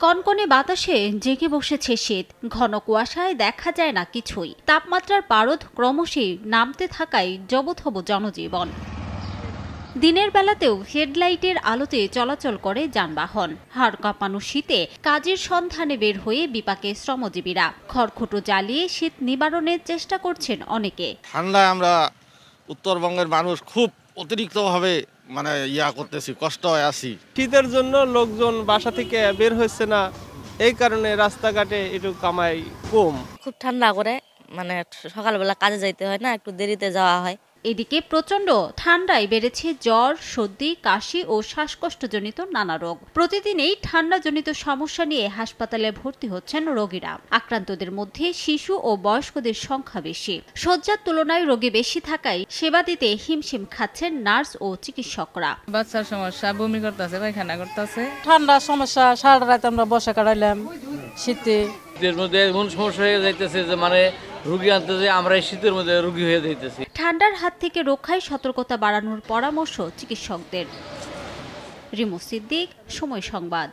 কনকনে বাতাসে জেগে বসেছে শীত। ঘন কুয়াশায় দেখা যায় না কিছুই। তাপমাত্রার পারদ ক্রমশই নামতে থাকায় জবথব জনজীবন। দিনের বেলাতেও হেডলাইটের আলোতে চলাচল করে যানবাহন। হাড় কাঁপানো শীতে কাজের সন্ধানে বের হয়ে বিপাকে শ্রমজীবীরা। খড়কুটো জ্বালিয়ে শীত নিবারণের চেষ্টা করছেন অনেকে। ঠান্ডায় আমরা উত্তরবঙ্গের মানুষ খুব অতিরিক্তভাবে করতেছি, কষ্ট হয়ে আছি। শীতের জন্য লোকজন বাসা থেকে বের হচ্ছে না, এই কারণে রাস্তাঘাটে একটু কামাই কম। খুব ঠান্ডা করে, সকালবেলা কাজে যাইতে হয় না, একটু দেরিতে যাওয়া হয়। এদিকে প্রচণ্ড ঠান্ডায় বেড়েছে জ্বর, সর্দি, কাশি ও শ্বাসকষ্টজনিত নানা রোগ। প্রতিদিনই ঠান্ডাজনিত সমস্যা নিয়ে হাসপাতালে ভর্তি হচ্ছেন রোগীরা। আক্রান্তদের মধ্যে শিশু ও বয়স্কদের সংখ্যা বেশি। শয্যার তুলনায় রোগী বেশি থাকায় সেবা দিতে হিমশিম খাচ্ছেন নার্স ও চিকিৎসকরা। বাচ্চার সমস্যা, বমি করতেছে, পায়খানা করতেছে। ঠান্ডার সমস্যা, সারা রাত আমরা বসে কাটাইলাম শীতে। শীতের মধ্যে এমন সমস্যা হয়ে যাইতেছে যে রোগী আনতে যে আমরা শীতের মধ্যে রোগী হয়ে যাইতেছি। ঠান্ডার হাত থেকে রক্ষায় সতর্কতা বাড়ানোর পরামর্শ চিকিৎসকদের। রিমু সিদ্দিক, সময় সংবাদ।